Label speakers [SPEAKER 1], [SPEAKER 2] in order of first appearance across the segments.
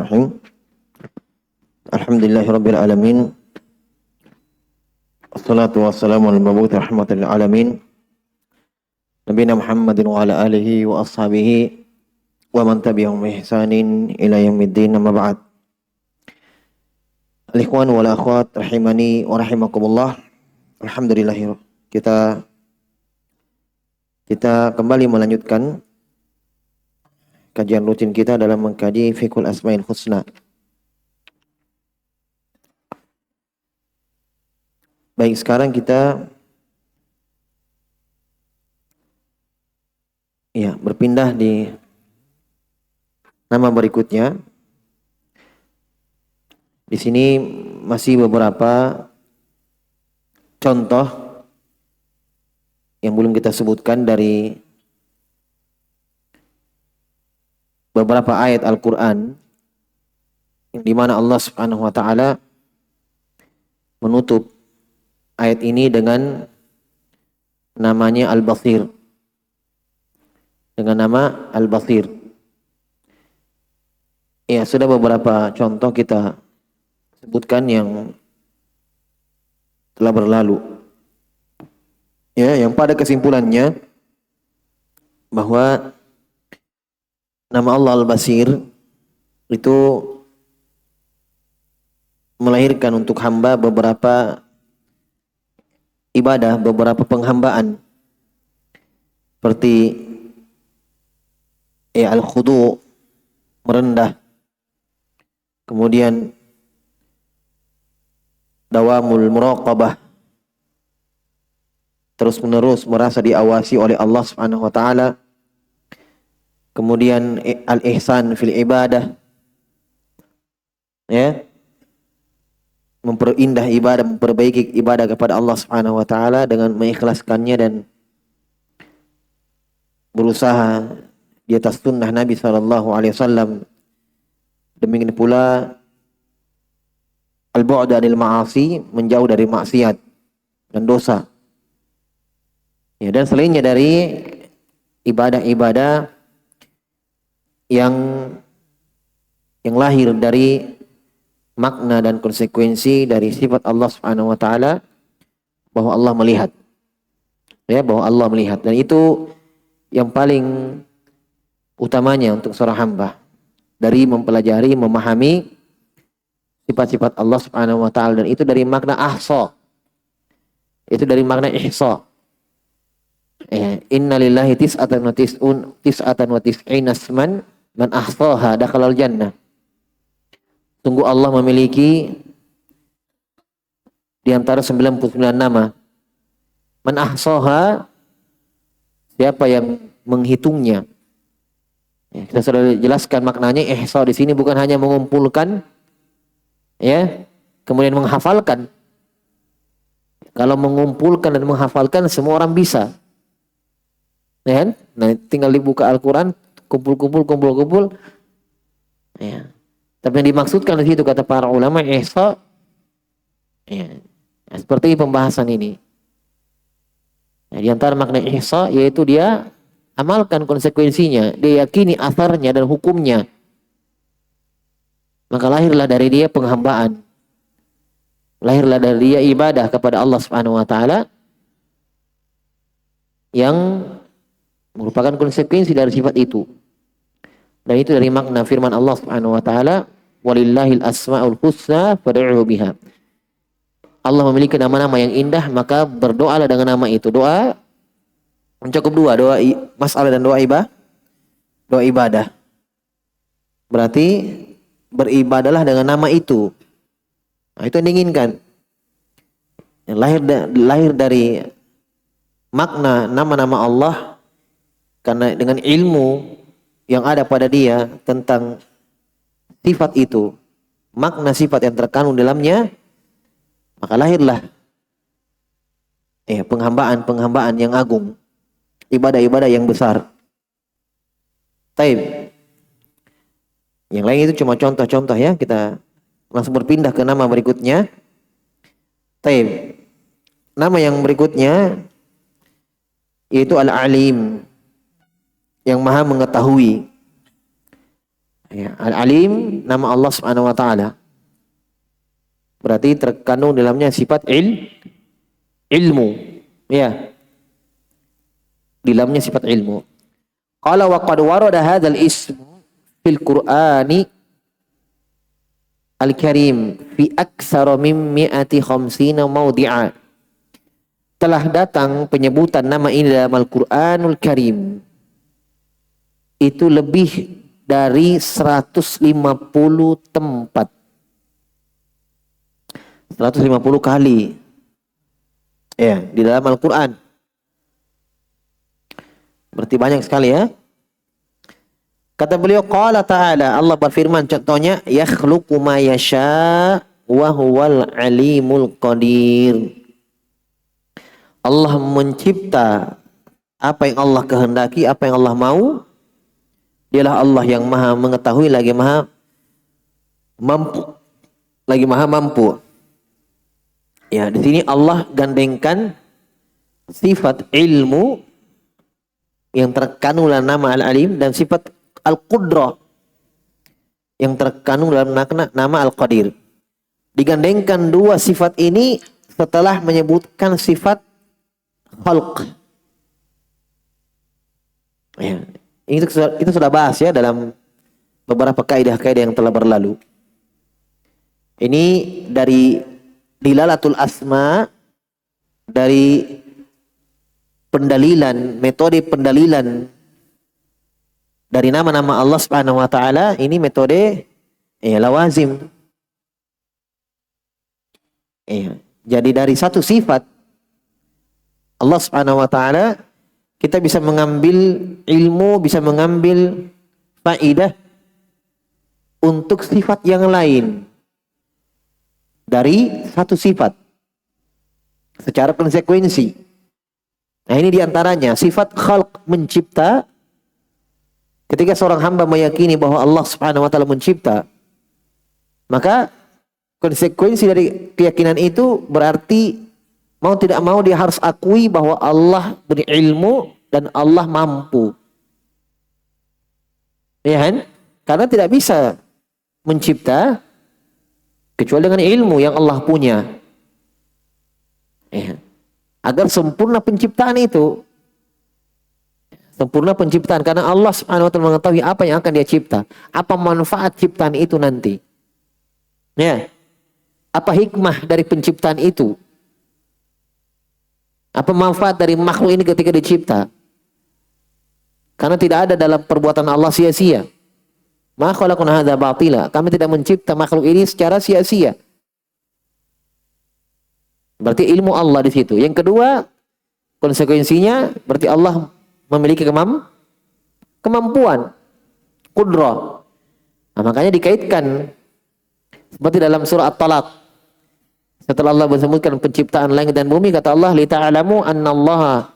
[SPEAKER 1] Bismillahirrahmanirrahim. Alhamdulillahirabbil alamin. Wassalatu wassalamu ala mabuthi rahmatil alamin. Nabiyina Muhammadin wa ala alihi wa ashabihi wa man tabi'ahum bi ihsanin ila yaumiddin, amma ba'd. Al-ikhwan wal akhwat rahimani wa rahimakumullah. Alhamdulillah, kita kembali melanjutkan kajian rutin kita dalam mengkaji Fiqhul Asma'il Husna. Baik, sekarang kita berpindah di nama berikutnya. Di sini masih beberapa contoh yang belum kita sebutkan dari beberapa ayat Al-Quran di mana Allah Subhanahu wa Ta'ala menutup ayat ini dengan namanya Al-Basir, dengan nama Al-Basir. Ya, sudah beberapa contoh kita sebutkan yang telah berlalu. Ya, yang pada kesimpulannya bahwa nama Allah Al-Basir itu melahirkan untuk hamba beberapa ibadah, beberapa penghambaan. Seperti al-khudu', merendah. Kemudian dawamul muraqabah, terus menerus merasa diawasi oleh Allah Subhanahu wa Ta'ala. Kemudian al-ihsan fil ibadah, ya, memperindah ibadah, memperbaiki ibadah kepada Allah Subhanahu wa Ta'ala dengan mengikhlaskannya dan berusaha di atas sunnah Nabi sallallahu alaihi wasallam. Demikian pula al-bu'd 'anil ma'asi, menjauh dari maksiat dan dosa. Ya, dan selainnya dari ibadah-ibadah yang lahir dari makna dan konsekuensi dari sifat Allah Subhanahu wa Ta'ala, bahwa Allah melihat. Ya, bahwa Allah melihat, dan itu yang paling utamanya untuk seorang hamba dari mempelajari, memahami sifat-sifat Allah Subhanahu wa Ta'ala, dan itu dari makna ahsa. Itu dari makna ihsa. Inna lillahi tis'atan wa tis'ina asman man ahsaha dakhalal jannah. Sungguh Allah memiliki di antara 99 nama. Man ahsaha, siapa yang menghitungnya. Ya, kita sudah jelaskan maknanya. Ihsa di sini bukan hanya mengumpulkan, ya, kemudian menghafalkan. Kalau mengumpulkan dan menghafalkan semua orang bisa. Ya kan? Nah, tinggal dibuka Al-Quran, kumpul. Ya. Tapi yang dimaksudkan di situ kata para ulama ihsa, ya, seperti pembahasan ini. Nah, di antara makna ihsa yaitu dia amalkan konsekuensinya, dia yakini asarnya dan hukumnya. Maka lahirlah dari dia penghambaan. Lahirlah dari dia ibadah kepada Allah Subhanahu wa Ta'ala yang merupakan konsekuensi dari sifat itu. Dan itu dari makna firman Allah Subhanahu wa Ta'ala, walillahil asma'ul husna fad'uhu biha. Allah memiliki nama-nama yang indah, maka berdoalah dengan nama itu. Doa mencakup dua, doa masalah dan doa ibadah. Berarti beribadahlah dengan nama itu. Nah, itu yang diinginkan. Yang lahir dari makna nama-nama Allah, karena dengan ilmu yang ada pada dia tentang sifat itu, makna sifat yang terkandung dalamnya, maka lahirlah penghambaan yang agung, ibadah-ibadah yang besar. Taib. Yang lain itu cuma contoh-contoh, ya. Kita langsung berpindah ke nama berikutnya. Taib. Nama yang berikutnya yaitu Al-Alim, yang maha mengetahui. Ya, Al-Alim nama Allah Subhanahu wa taala. Berarti terkandung dalamnya sifat ilmu. Ya, di dalamnya sifat ilmu. Qala wa qad warada hadzal ismu fil Qur'ani Al-Karim fi aktsara min mi'ati khamsina mawdi'a. Telah datang penyebutan nama ini dalam Al-Qur'anul Karim. Itu lebih dari 150 tempat. 150 kali. Ya, di dalam Al-Qur'an. Berarti banyak sekali ya. Kata beliau, qala ta'ala, Allah berfirman contohnya, yakhluqu ma yasha wa huwal alimul qadir. Allah mencipta apa yang Allah kehendaki, apa yang Allah mau. Dialah Allah yang maha mengetahui lagi maha mampu. Lagi maha mampu. Ya, di sini Allah gandengkan sifat ilmu yang terkandung dalam nama Al-Alim dan sifat Al-Qudrah yang terkandung dalam nama Al-Qadir. Digandengkan dua sifat ini setelah menyebutkan sifat khalq. Ya, itu sudah bahas ya dalam beberapa kaidah-kaidah yang telah berlalu. Ini dari dilalatul asma, dari pendalilan, metode pendalilan dari nama-nama Allah Subhanahu wa taala, ini metode lawazim. Jadi dari satu sifat Allah Subhanahu wa taala kita bisa mengambil ilmu, bisa mengambil faidah untuk sifat yang lain dari satu sifat secara konsekuensi. Nah, ini diantaranya sifat khalq, mencipta. Ketika seorang hamba meyakini bahwa Allah Subhanahu wa taala mencipta, maka konsekuensi dari keyakinan itu berarti mau tidak mau dia harus akui bahwa Allah berilmu dan Allah mampu. Ya kan? Karena tidak bisa mencipta kecuali dengan ilmu yang Allah punya. Ya. Agar sempurna penciptaan itu. Sempurna penciptaan karena Allah Subhanahu wa taala mengetahui apa yang akan dia cipta, apa manfaat ciptaan itu nanti. Ya. Apa hikmah dari penciptaan itu? Apa manfaat dari makhluk ini ketika dicipta? Karena tidak ada dalam perbuatan Allah sia-sia. Ma khalaqna hadza batila. Kami tidak mencipta makhluk ini secara sia-sia. Berarti ilmu Allah di situ. Yang kedua, konsekuensinya berarti Allah memiliki kemampuan, qudrah. Nah, makanya dikaitkan seperti dalam surah At-Talaq. Setelah Allah menyebutkan penciptaan langit dan bumi, kata Allah, li ta'lamu annallaha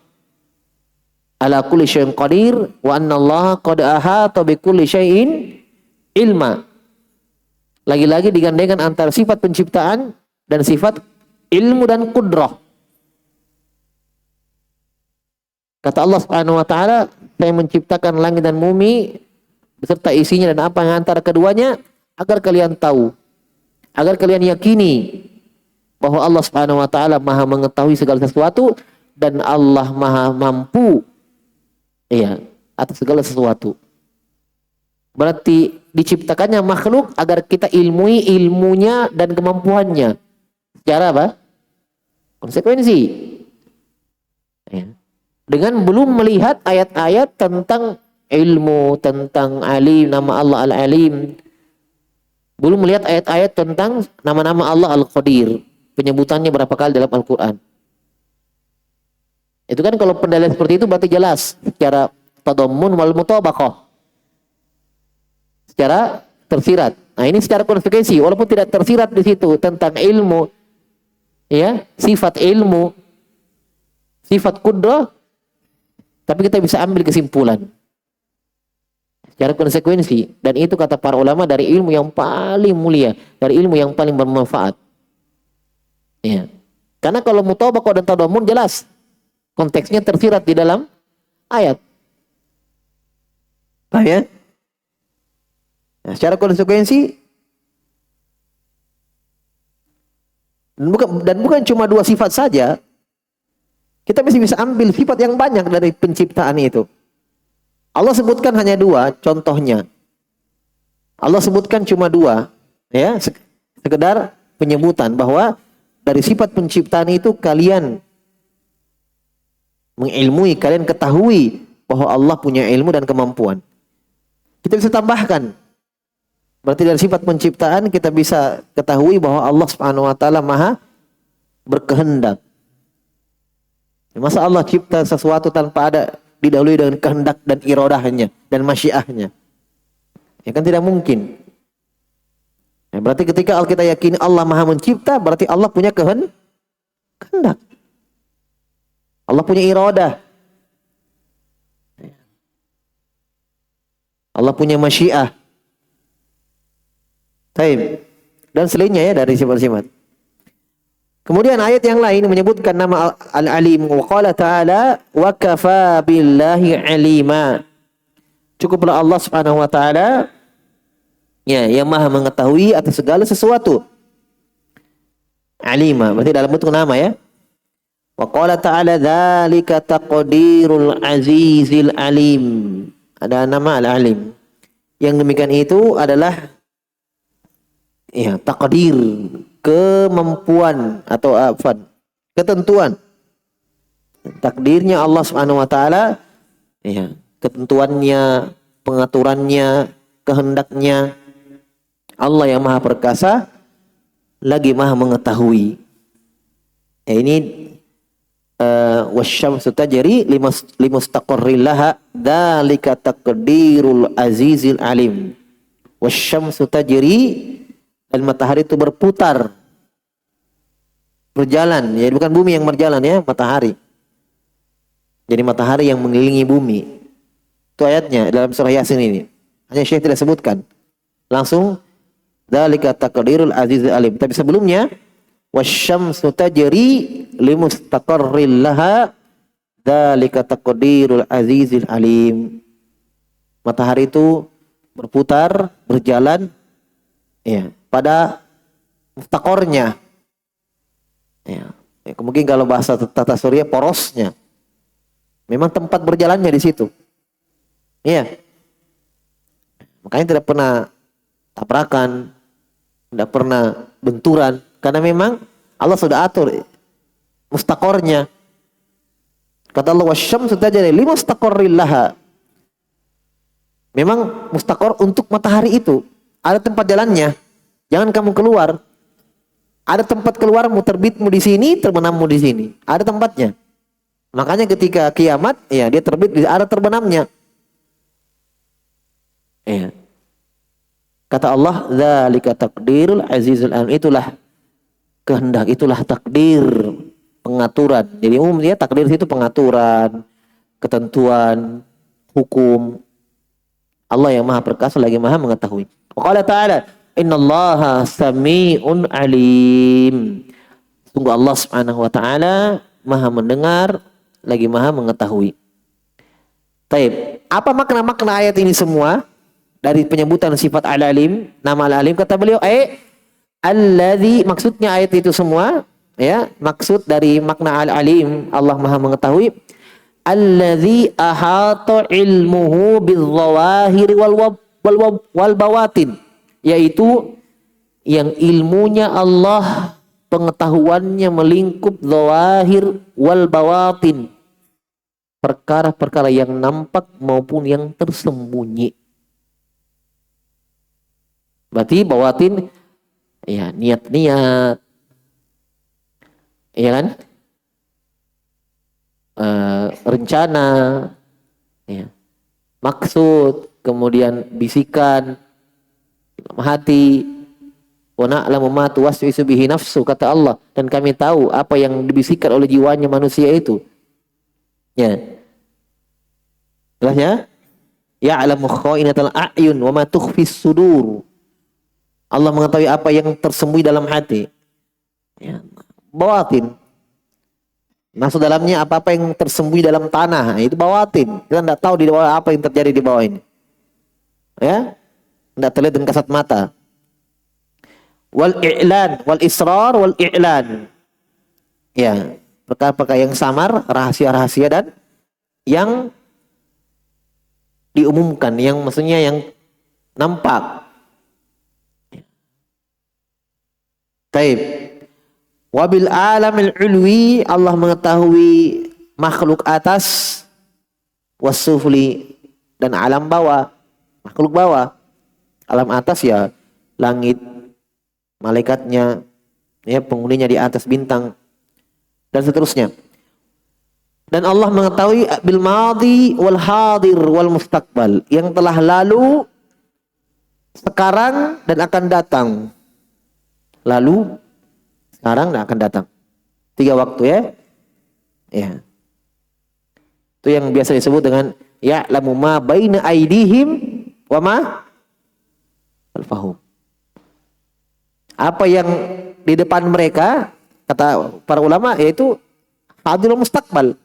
[SPEAKER 1] ala kulli syai'in qadir wa annallaha qad ahata bi kulli syai'in ilma. Lagi-lagi digandengkan antara sifat penciptaan dan sifat ilmu dan qudrah. Kata Allah Subhanahu wa taala, saya menciptakan langit dan bumi beserta isinya dan apa yang antara keduanya agar kalian tahu, agar kalian yakini bahwa Allah Subhanahu wa taala Maha mengetahui segala sesuatu dan Allah Maha mampu atas segala sesuatu. Berarti diciptakannya makhluk agar kita ilmui ilmunya dan kemampuannya. Secara apa? Konsekuensi. Ya. Dengan belum melihat ayat-ayat tentang ilmu, tentang alim, nama Allah Al-Alim. Belum melihat ayat-ayat tentang nama-nama Allah Al-Qadir. Penyebutannya berapa kali dalam Al-Quran. Itu kan kalau pendalilan seperti itu berarti jelas. Secara tadammun wal mutabaqah. Secara tersirat. Nah, ini secara konsekuensi. Walaupun tidak tersirat di situ tentang ilmu. Ya, sifat ilmu. Sifat qudrah. Tapi kita bisa ambil kesimpulan secara konsekuensi. Dan itu kata para ulama dari ilmu yang paling mulia, dari ilmu yang paling bermanfaat. Ya. Karena kalau mutabaqah dan tadammun jelas konteksnya tersirat di dalam ayat. Paham ya? Nah, secara konsekuensi dan bukan cuma 2 sifat saja, kita masih bisa ambil sifat yang banyak dari penciptaan itu. Allah sebutkan hanya 2 contohnya. Allah sebutkan cuma 2, ya, sekedar penyebutan bahwa dari sifat penciptaan itu kalian mengilmui, kalian ketahui bahwa Allah punya ilmu dan kemampuan. Kita bisa tambahkan. Berarti dari sifat penciptaan kita bisa ketahui bahwa Allah Subhanahu wa taala Maha berkehendak. Masa Allah cipta sesuatu tanpa ada didahului dengan kehendak dan iradahnya dan masyiahnya? Ya kan tidak mungkin. Ya, berarti ketika kita yakini Allah Maha mencipta, berarti Allah punya kehendak. Allah punya iradah. Allah punya masyiah. Baik. Dan selainnya ya dari sifat-sifat. Kemudian ayat yang lain menyebutkan nama Al-Alim. Wa qala ta'ala wa kafa billahi alima. Cukuplah Allah Subhanahu wa taala ya yang Maha mengetahui atas segala sesuatu. Alima berarti dalam bentuk nama ya. Wa qala ta'ala dzalika taqdirul azizil alim. Ada nama Al-Alim. Yang demikian itu adalah ya takdir, kemampuan atau apa? Ketentuan. Takdirnya Allah Subhanahu wa taala ya, ketentuannya, pengaturannya, kehendaknya. Allah yang Maha perkasa lagi Maha mengetahui. Ya, ini wasyamsu tajri limustaqarril laha dzalika taqdirul azizil alim. Wasyamsu tajri, dan matahari itu berputar, berjalan, ya bukan bumi yang berjalan ya, matahari. Jadi matahari yang mengelilingi bumi. Itu ayatnya dalam surah Yasin ini. Hanya Syekh tidak sebutkan. Langsung dzalika taqdirul azizil alim. Tapi sebelumnya wasyamsu tajri limustaqarril laha dzalika taqdirul azizil alim. Matahari itu berputar, berjalan ya, pada mustaqornya. Ya. Mungkin kalau bahasa tata surya porosnya. Memang tempat berjalannya di situ. Iya. Makanya tidak pernah tabrakan, tidak pernah benturan, karena memang Allah sudah atur mustaqornya. Kata Allah wasyamsu tajri limustaqarril laha. Memang mustaqor untuk matahari itu ada tempat jalannya. Jangan kamu keluar. Ada tempat keluarmu, terbitmu di sini, terbenammu di sini. Ada tempatnya. Makanya ketika kiamat, ya dia terbit, ada terbenamnya. Ya. Kata Allah, dzalika taqdirul azizul alim. Itulah kehendak, itulah takdir, pengaturan. Jadi umumnya takdir itu pengaturan, ketentuan, hukum. Allah yang Maha perkasa lagi Maha mengetahui. Qala ta'ala, innallaha sami'un alim. Sungguh Allah Subhanahu wa taala Maha mendengar lagi Maha mengetahui. Taib. Apa makna-makna ayat ini semua? Dari penyebutan sifat Al-Alim, nama Al-Alim, kata beliau, alladzi, maksudnya ayat itu semua, ya, maksud dari makna Al-Alim, Allah Maha mengetahui, alladzi ahata ilmuhu bil-zawahiri wal bawatin, yaitu yang ilmunya Allah, pengetahuannya melingkup zawahir wal bawatin, perkara-perkara yang nampak maupun yang tersembunyi. Berarti bawatin ya niat-niat, ya kan, rencana, ya, maksud, kemudian bisikan hati. Wa na'lamu ma tuwaswisu bihi nafsu, kata Allah, dan kami tahu apa yang dibisikkan oleh jiwanya manusia itu. Ya. Jelas ya? Ya'lamu kha'inatal a'yun wa ma tukhfis sudur. Allah mengetahui apa yang tersembunyi dalam hati. Ya. Bawatin. Maksud dalamnya apa-apa yang tersembunyi dalam tanah, itu bawatin. Kita tidak tahu di bawah apa yang terjadi di bawah ini. Ya. tidak terlihat dengan kasat mata. Wal i'lan, wal israr, wal i'lan. Ya, perkara-perkara yang samar, rahasia-rahasia dan yang diumumkan, yang maksudnya yang nampak. Taib. Wabil alamil ulwi, Allah mengetahui makhluk atas, wasufli, dan alam bawah, makhluk bawah. Alam atas ya langit, malaikatnya, ya penghuninya di atas bintang, dan seterusnya. Dan Allah mengetahui bil madhi wal hadir wal mustaqbal, yang telah lalu, sekarang dan akan datang. Lalu, sekarang dan akan datang. 3 waktu ya. Ya. Itu yang biasa disebut dengan ya'lamu ma baina aydihim wa ma khalfahum. Apa yang di depan mereka, kata para ulama, yaitu hadir wa mustaqbal.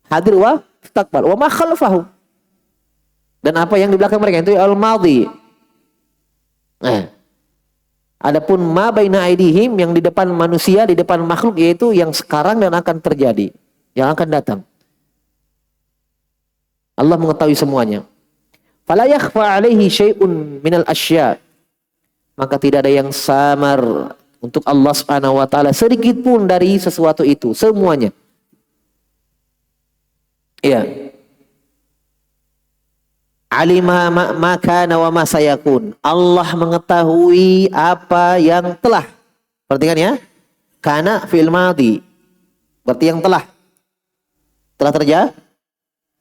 [SPEAKER 1] Hadir wa mustaqbal wa ma khalfahum. Dan apa yang di belakang mereka itu al-madhi. Adapun ma baina aidihim, yang di depan manusia, di depan makhluk, yaitu yang sekarang dan akan terjadi, yang akan datang. Allah mengetahui semuanya. Fala yakhfa alaihi syai'un minal asya'. Maka tidak ada yang samar untuk Allah Subhanahu wa taala sedikit pun dari sesuatu itu, semuanya. Ya. Alima ma kana wa ma sayakun. Allah mengetahui apa yang telah. Perhatikan ya. Kana fil madhi. Berarti yang telah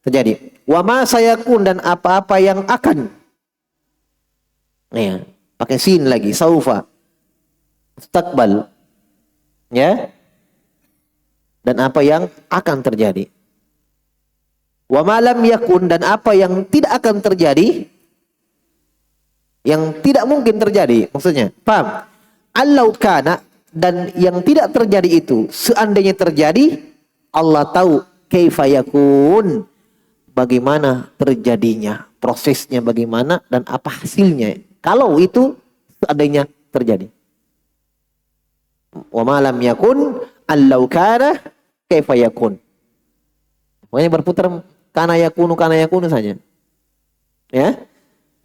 [SPEAKER 1] terjadi. Wa ma sayakun, dan apa-apa yang akan. Ya, pakai sin lagi, saufa. Mustaqbal. Ya. Dan apa yang akan terjadi. Wa ma lam yakun, dan apa yang tidak akan terjadi, yang tidak mungkin terjadi, maksudnya. Paham? Allau kana, dan yang tidak terjadi itu seandainya terjadi, Allah tahu kaifa yakun, bagaimana terjadinya, prosesnya bagaimana, dan apa hasilnya kalau itu seandainya terjadi. Wa ma lam yakun allau kana kaifa yakun. Pokoknya berputar kana yakunu saja. Ya.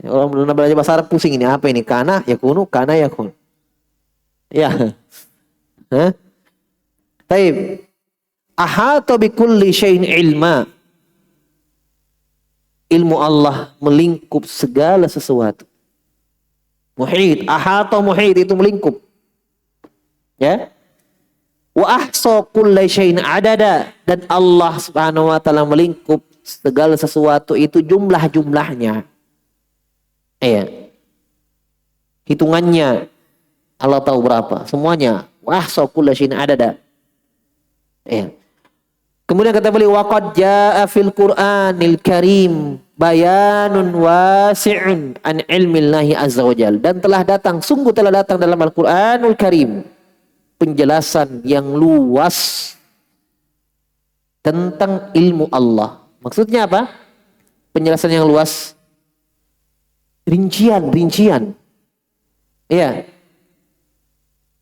[SPEAKER 1] Orang belum belajar bahasa Arab pusing ini. Apa ini? Kana yakunu, kana yakun. Ya. Hah? Taib. Ahata bi kulli syai'in ilma. Ilmu Allah melingkup segala sesuatu. Muhit, ahata muhit, itu melingkup. Ya. Wa ahsa kulli syai'in adada, dan Allah Subhanahu wa taala melingkup segala sesuatu itu jumlah-jumlahnya. Iya. Hitungannya Allah tahu berapa, semuanya. Wa ahsa kulli syai'in adada. Iya. Kemudian kata beliau, wa qad jaa fil Qur'anil Karim bayanun wasi'un an ilmillahi azza wajal, dan sungguh telah datang dalam Al-Qur'anul Karim penjelasan yang luas tentang ilmu Allah. Maksudnya apa? Penjelasan yang luas, rincian. Iya.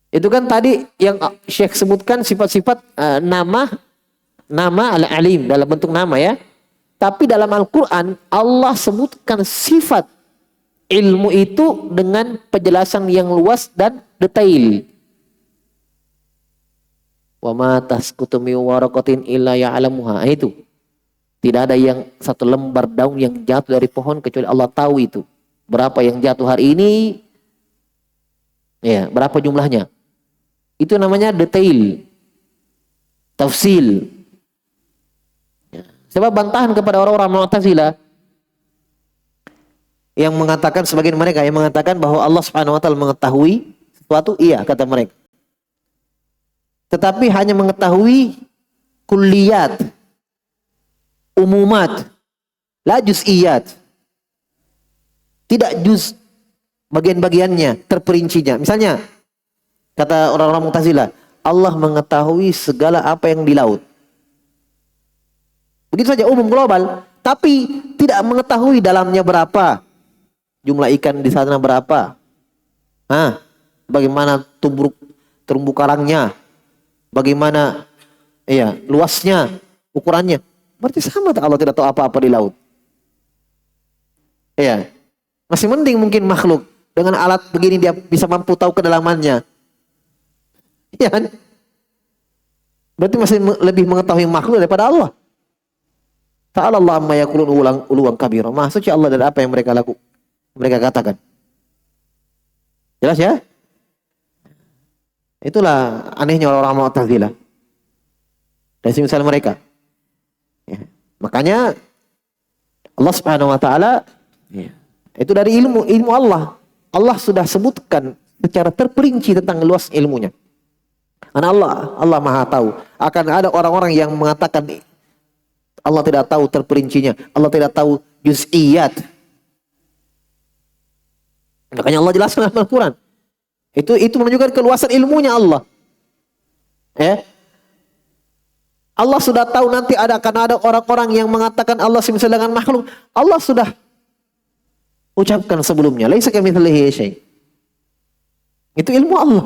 [SPEAKER 1] Itu kan tadi yang Syekh sebutkan sifat-sifat nama Al-Alim dalam bentuk nama ya. Tapi dalam Al-Quran Allah sebutkan sifat ilmu itu dengan penjelasan yang luas dan detail. Wa ma tasqutu min waraqatin illa ya'lamuha. Itu. Tidak ada yang satu lembar daun yang jatuh dari pohon kecuali Allah tahu itu. Berapa yang jatuh hari ini? Ya, berapa jumlahnya? Itu namanya detail. Tafsil. Ya. Sebab bantahan kepada orang-orang Mu'tazilah yang mengatakan, sebagian mereka yang mengatakan bahwa Allah Subhanahu wa taala mengetahui sesuatu, iya kata mereka. Tetapi hanya mengetahui kulliyat, umumat, la juz'iyat. Tidak juz bagian-bagiannya, terperincinya. Misalnya, kata orang-orang Mu'tazilah, Allah mengetahui segala apa yang di laut. Begitu saja umum global, tapi tidak mengetahui dalamnya berapa. Jumlah ikan di sana berapa? Bagaimana terumbu karangnya? Bagaimana luasnya, ukurannya? Berarti sama Allah tidak tahu apa-apa di laut. Iya. Masih mending mungkin makhluk dengan alat begini dia bisa mampu tahu kedalamannya. Iya kan? Berarti masih lebih mengetahui makhluk daripada Allah. Ta'ala Allah amma yaqulun uluwan kabira. Maha suci Allah dari apa yang mereka katakan. Jelas ya? Itulah anehnya orang-orang Mu'tazilah. Dan semisal mereka. Ya. Makanya Allah Subhanahu wa taala itu dari ilmu Allah. Allah sudah sebutkan secara terperinci tentang luas ilmunya. Karena Allah Maha tahu. Akan ada orang-orang yang mengatakan Allah tidak tahu terperincinya. Allah tidak tahu juz'iyat. Makanya Allah jelaskan dalam Al-Quran. Itu menunjukkan keluasan ilmunya Allah. Ya. Allah sudah tahu nanti akan ada orang-orang yang mengatakan Allah semisal dengan makhluk. Allah sudah ucapkan sebelumnya. Laisa kamitslihi syai'. Itu ilmu Allah.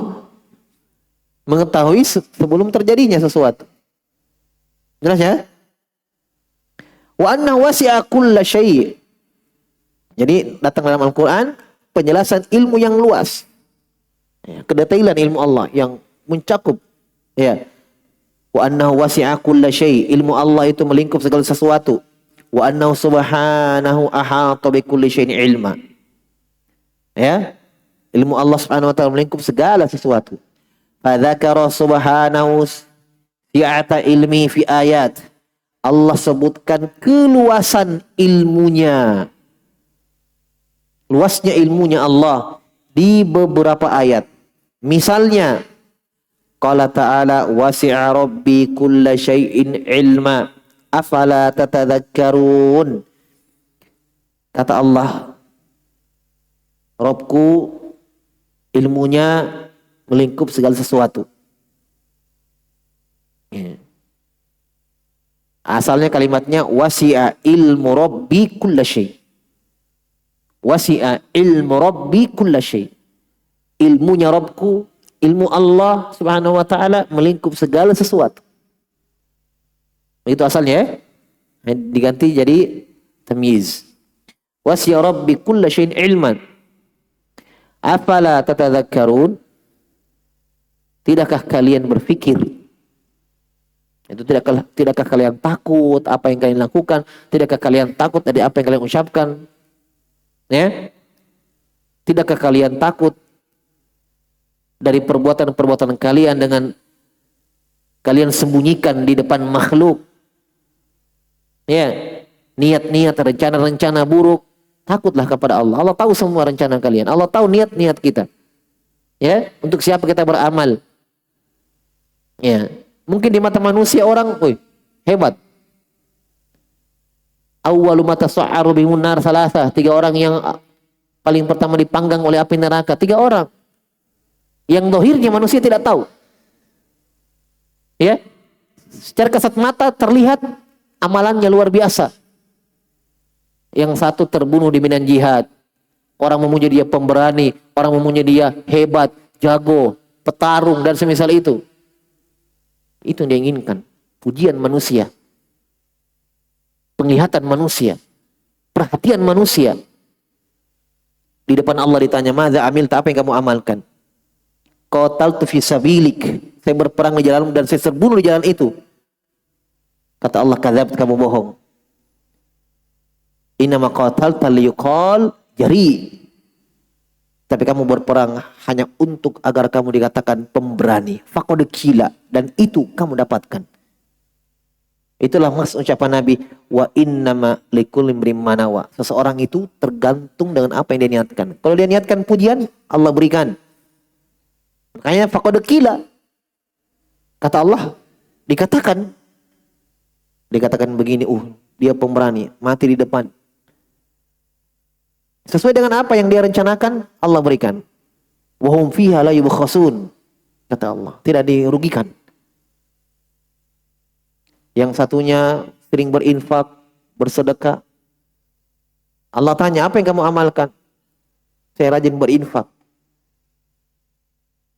[SPEAKER 1] Mengetahui sebelum terjadinya sesuatu. Jelas ya? Wa anna wasi'a kulla syai'. Jadi datang dalam Al-Quran penjelasan ilmu yang luas. Ya, kedetailan ilmu Allah yang mencakup. Ya. Wa annahu wasi'a kulla syai'. Ilmu Allah itu melingkup segala sesuatu. Wa annahu subhanahu ahata bi kulli syai'in ilma. Ya. Ilmu Allah Subhanahu wa taala melingkup segala sesuatu. Fadzakara subhanahu si'ata ilmi fi ayat. Allah sebutkan keluasan ilmunya. Luasnya ilmunya Allah di beberapa ayat. Misalnya qala ta'ala wasi'a rabbi kulla syai'in ilma afala tatadzakkarun. Kata Allah, Rabbku ilmunya melingkup segala sesuatu. Asalnya kalimatnya wasi'a ilmu rabbi kulla syai'. Wasi'a ilmu rabbi kulla syai'. Ilmunya Rabbku, ilmu Allah Subhanahu wa taala melingkup segala sesuatu. Itu asalnya ya. Diganti jadi tamyiz. Wasi'a rabbi kulla syai'in ilman. Afala tatadzakkarun? Tidakkah kalian berpikir? Itu tidakkah kalian takut apa yang kalian lakukan? Tidakkah kalian takut dari apa yang kalian ucapkan? Ya? Tidakkah kalian takut dari perbuatan-perbuatan kalian dengan kalian sembunyikan di depan makhluk? Ya, niat-niat, rencana-rencana buruk, takutlah kepada Allah. Allah tahu semua rencana kalian. Allah tahu niat-niat kita. Ya, untuk siapa kita beramal. Ya, mungkin di mata manusia orang, hebat. Awwalu ma tas'aru bihimun nar salasa. 3 orang yang paling pertama dipanggang oleh api neraka. 3 orang. Yang dohirnya manusia tidak tahu. Ya, secara kasat mata terlihat amalannya luar biasa. Yang satu terbunuh di medan jihad. Orang memuji dia pemberani, orang memuji dia hebat, jago, petarung dan semisal itu. Itu yang dia inginkan. Pujian manusia. Penglihatan manusia. Perhatian manusia. Di depan Allah ditanya, "Madza amilta?" Apa yang kamu amalkan? Qataltu fi sabilik. Saya berperang di jalanmu dan saya terbunuh di jalan itu. Kata Allah, "Kadzabt, kamu bohong. Innama qatalta liyuqal jari." Tapi kamu berperang hanya untuk agar kamu dikatakan pemberani. Faqad qila, dan itu kamu dapatkan. Itulah maksud ucapan Nabi, wa innama likulli imrin ma nawa. Seseorang itu tergantung dengan apa yang dia niatkan. Kalau dia niatkan pujian, Allah berikan. Makanya faqad qila. Kata Allah, dikatakan begini, dia pemberani, mati di depan. Sesuai dengan apa yang dia rencanakan, Allah berikan. Wa hum fiha la yubkhasun. Kata Allah, tidak dirugikan. Yang satunya sering berinfak, bersedekah. Allah tanya, apa yang kamu amalkan? saya rajin berinfak.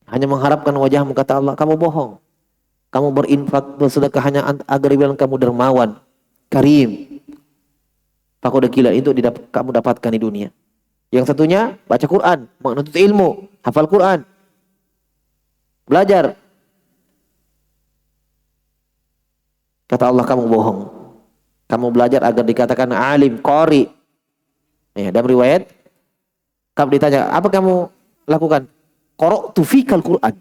[SPEAKER 1] Hanya mengharapkan wajahmu, kata Allah. Kamu bohong. Kamu berinfak, bersedekah hanya agar bilang kamu dermawan, karim. Pakoda kila itu kamu dapatkan di dunia. Yang satunya baca Quran, menuntut ilmu, hafal Quran, belajar. Kata Allah, kamu bohong. Kamu belajar agar dikatakan alim, qari. Ya, dalam riwayat, kamu ditanya, apa kamu lakukan? Qara'tu fikal Quran.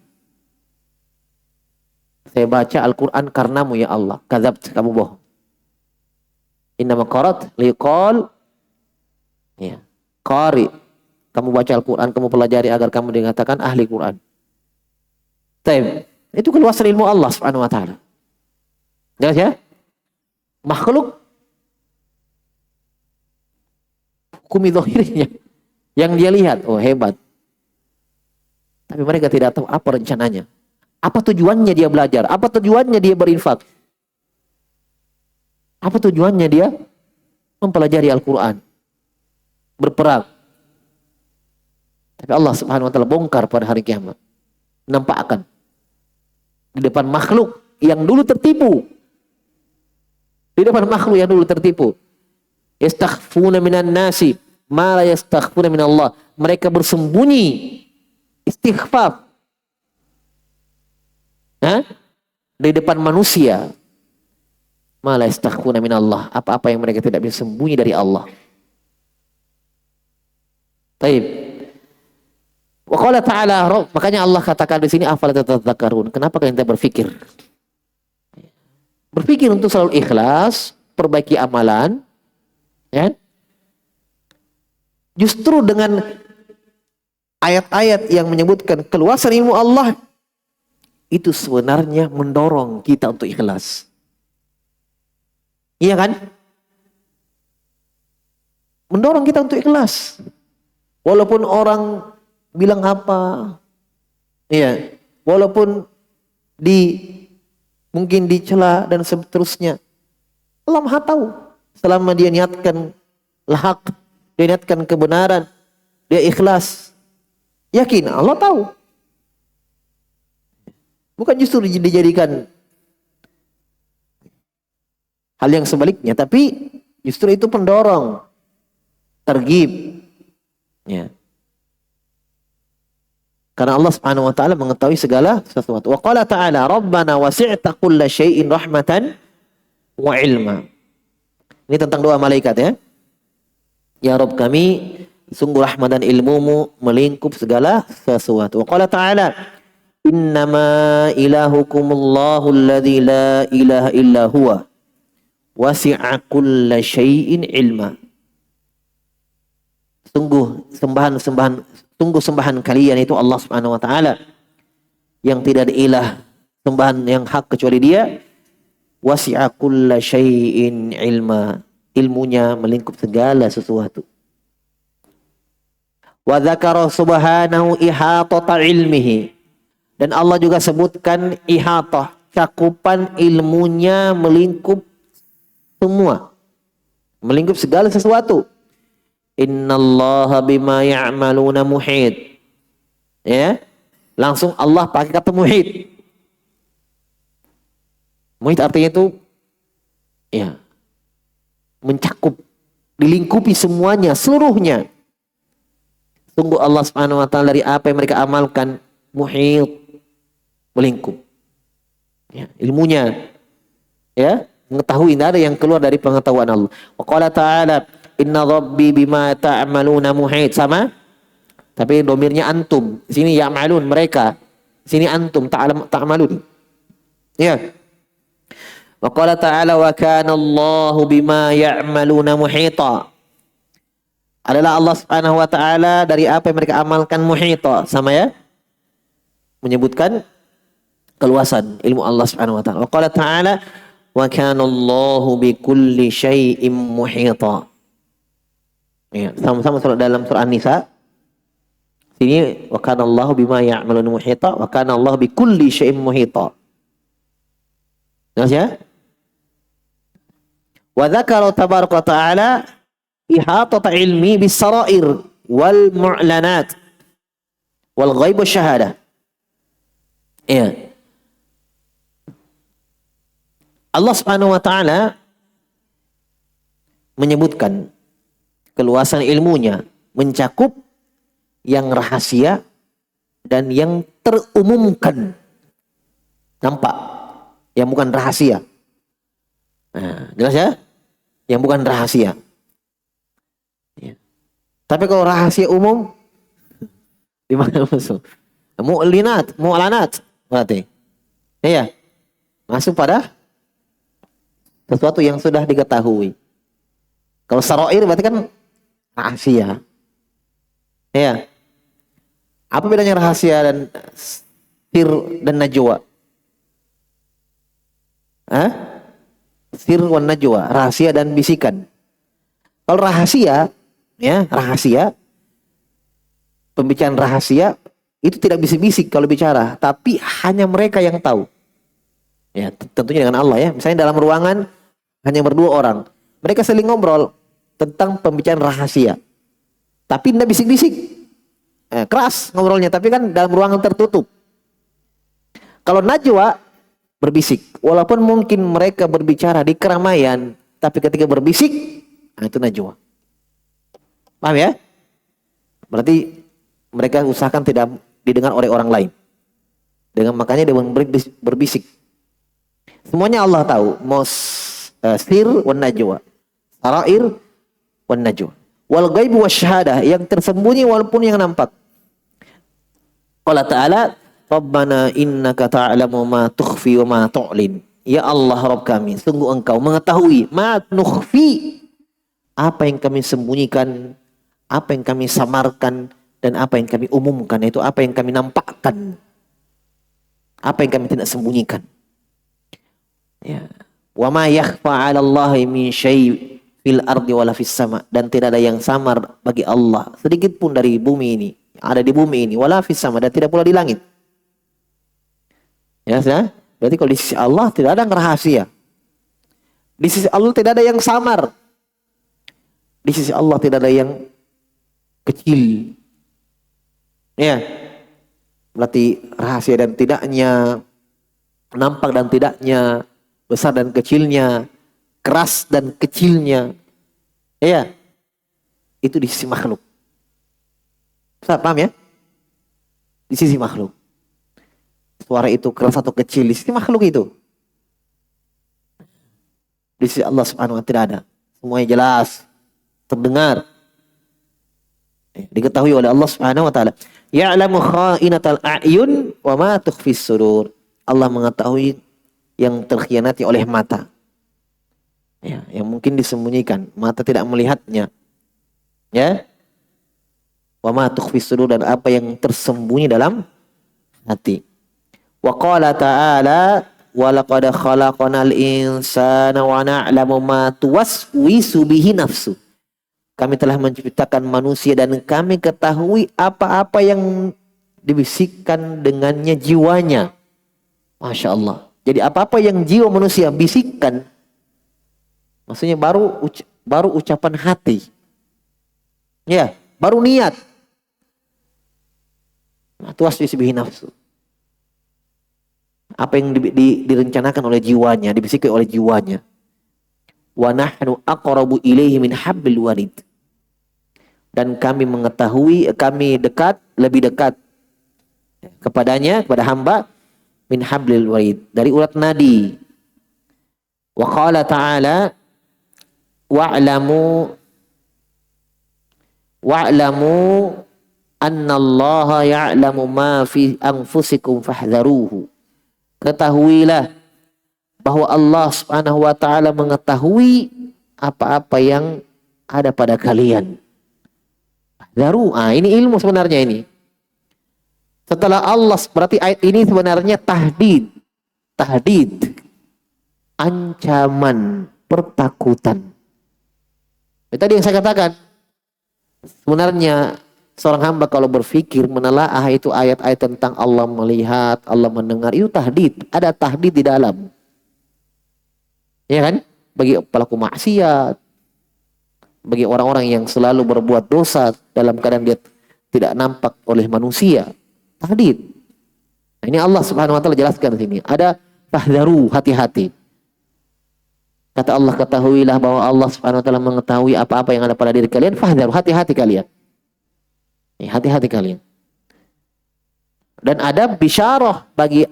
[SPEAKER 1] Saya baca Al-Quran karenamu ya Allah. Kadzabt, kamu bohong. Innama qarat liqal, ya, qari. Kamu baca Al-Quran, kamu pelajari agar kamu dikatakan ahli Quran. Taib. Itu keluasan ilmu Allah Subhanahu wa taala. Jelas ya? Makhluk hukumi zahirnya yang dia lihat, oh hebat. Tapi mereka tidak tahu apa rencananya. Apa tujuannya dia belajar? Apa tujuannya dia berinfak? Apa tujuannya dia mempelajari Al-Quran? Berperang. Tapi Allah Subhanahu wa taala bongkar pada hari kiamat. Nampakkan di depan makhluk yang dulu tertipu. Di depan makhluk yang dulu tertipu. Yastakhfuna minan nasi ma la yastakhfuna min Allah. Mereka bersembunyi, istighfaf, di depan manusia. Ma la yastakhfuna min Allah. Apa-apa yang mereka tidak bisa sembunyi dari Allah. Taib. Wa qala ta'ala, makanya Allah katakan di sini afala tatadzakkarun. Kenapa kalian tidak berpikir? Berpikir untuk selalu ikhlas, perbaiki amalan, ya. Justru dengan ayat-ayat yang menyebutkan keluasan ilmu Allah itu sebenarnya mendorong kita untuk ikhlas. Iya kan? Mendorong kita untuk ikhlas. Walaupun orang bilang apa, iya, walaupun mungkin dicela dan seterusnya, Allah Maha tahu. Selama dia niatkan hak, dia niatkan kebenaran, dia ikhlas, yakin Allah tahu. Bukan justru dijadikan hal yang sebaliknya, tapi justru itu pendorong, tergib, ya. Karena Allah Subhanahu wa taala mengetahui segala sesuatu. Wa qala ta'ala, "Rabbana wasi'ta kulla syai'in rahmatan wa ilma." Ini tentang doa malaikat ya. Ya Rabb kami, sungguh rahmat dan ilmumu melingkup segala sesuatu. Wa qala ta'ala, "Innama ilahukumullahu alladzi la ilaha illa huwa wasi'a kulla syai'in ilma." Sungguh sembahan kalian itu Allah Subhanahu wa taala yang tidak ada ilah sembahan yang hak kecuali Dia. Wasi'a kulla syai'in ilma. Ilmunya melingkup segala sesuatu. Wa dzakara subhanahu ihatata ilmihi. Dan Allah juga sebutkan ihatah, cakupan ilmunya melingkup semua. Melingkup segala sesuatu. Innallaha bima ya'maluna muhit. Ya. Langsung Allah pakai kata muhit. Muhit artinya itu ya, mencakup, dilingkupi semuanya, seluruhnya. Sungguh Allah Subhanahu wa taala dari apa yang mereka amalkan muhit, melingkup. Ya, ilmunya ya, mengetahui, tidak ada yang keluar dari pengetahuan Allah. Wa qala ta'ala, "Inna rabbi bima ta'maluna muhit." Sama, tapi domirnya antum. Di sini ya'malun mereka. Di sini antum ta'malun. Ya. Wa qala ta'ala, "Wa kana Allahu bima ya'maluna muhita." Adalah Allah Subhanahu wa taala dari apa yang mereka amalkan muhita. Sama ya. Menyebutkan keluasan ilmu Allah Subhanahu wa taala. Wa qala ta'ala, "Wa kana Allahu bikulli syai'in muhita." Ya, sama-sama dalam surah An-Nisa. Sini wa kana Allahu bima ya'maluna muhita wa kana Allahu bikulli syai'in muhita. Jelas ya? Wa dzakara tabaraka ta'ala ihatata ilmi bis sarair. wal mu'lanat wal ghaib wasyahadah. Ya. Allah Subhanahu wa taala menyebutkan keluasan ilmunya mencakup yang rahasia dan yang terumumkan. Nampak? Yang bukan rahasia. Nah, jelas ya? Yang bukan rahasia. Ya. Tapi kalau rahasia umum, di mana masuk? Mu'lanat berarti. Iya. Masuk pada sesuatu yang sudah diketahui. Kalau sarair berarti kan rahasia. Iya. Apa bedanya rahasia dan sir dan najwa? Sir wan najwa, rahasia dan bisikan. Kalau rahasia, ya, rahasia, pembicaraan rahasia itu tidak bisik-bisik kalau bicara, tapi hanya mereka yang tahu. Ya, tentunya dengan Allah ya. Misalnya dalam ruangan hanya berdua orang, mereka saling ngobrol tentang pembicaraan rahasia, tapi tidak bisik-bisik, keras ngobrolnya, tapi kan dalam ruangan tertutup. Kalau najwa berbisik, walaupun mungkin mereka berbicara di keramaian, tapi ketika berbisik, itu najwa. Paham ya? Berarti mereka usahakan tidak didengar oleh orang lain. Dengan makanya dia berbisik. Semuanya Allah tahu. Sir wan najwa, sarair wan najwa, wal ghaib wasyahadah, yang tersembunyi walaupun yang nampak. Allah Ta'ala, Rabbana innaka ta'lamu ma tukhfi wa ma tu'lin. Ya Allah Rabb kami, sungguh engkau mengetahui ma nukhfi, apa yang kami sembunyikan, apa yang kami samarkan, dan apa yang kami umumkan, yaitu apa yang kami nampakkan, apa yang kami tidak sembunyikan. Ya. Wa ma yakhfa 'ala Allah min syai' fil ardi wala fis sama, dan tidak ada yang samar bagi Allah sedikit pun dari bumi ini, ada di bumi ini, wala fis sama, dan tidak pula di langit. Ya, sudah? Berarti kalau di sisi Allah tidak ada yang rahasia. Di sisi Allah tidak ada yang samar. Di sisi Allah tidak ada yang kecil. Ya. Berarti rahasia dan tidaknya, nampak dan tidaknya, besar dan kecilnya, keras dan kecilnya. Ya. Itu di sisi makhluk. Paham ya? Di sisi makhluk. Suara itu keras atau kecil, di sisi makhluk itu. Di sisi Allah Subhanahu wa taala tidak ada. Semuanya jelas, terdengar, diketahui oleh Allah Subhanahu wa taala. Ya'lamu kha'inatal a'yun wa ma tukhfis sudur. Allah mengetahui yang terkhianati oleh mata. Ya, yang mungkin disembunyikan, mata tidak melihatnya. Ya. Wa ma tukhfis sudur, dan apa yang tersembunyi dalam hati. Wa qala ta'ala wa laqad khalaqnal insana wa na'lamu ma tuwaswisu bihi nafsu. Kami telah menciptakan manusia dan kami ketahui apa-apa yang dibisikkan dengannya jiwanya. Masya Allah. Jadi apa-apa yang jiwa manusia bisikkan, maksudnya baru ucapan hati. Ya, baru niat. Tuwaswisu bihi nafsu. Apa yang direncanakan oleh jiwanya, dibisikkan oleh jiwanya. Wa nahnu aqrabu ilaihi min hablil warid. Dan kami mengetahui, kami dekat, lebih dekat kepadanya, kepada hamba, min hablil warid, dari urat nadi. Wa qala ta'ala wa'lamu annallaha ya'lamu ma fi anfusikum fahdharuhu. Ketahuilah bahwa Allah Subhanahu wa taala mengetahui apa-apa yang ada pada kalian. Ini ilmu sebenarnya ini. Setelah Allah, berarti ayat ini sebenarnya tahdid, ancaman, pertakutan. Tadi yang saya katakan, sebenarnya seorang hamba kalau berpikir menelaah itu ayat-ayat tentang Allah melihat, Allah mendengar, itu tahdid. Ada tahdid di dalam. Ya kan? Bagi pelaku maksiat, bagi orang-orang yang selalu berbuat dosa dalam keadaan dia tidak nampak oleh manusia. Tahdid. Nah, ini Allah Subhanahu wa taala jelaskan di sini. Ada fahdharu, hati-hati. Kata Allah, ketahuilah bahwa Allah Subhanahu wa taala mengetahui apa-apa yang ada pada diri kalian. Fahdharu, hati-hati kalian. Hati-hati kalian. Dan ada bisyarah bagi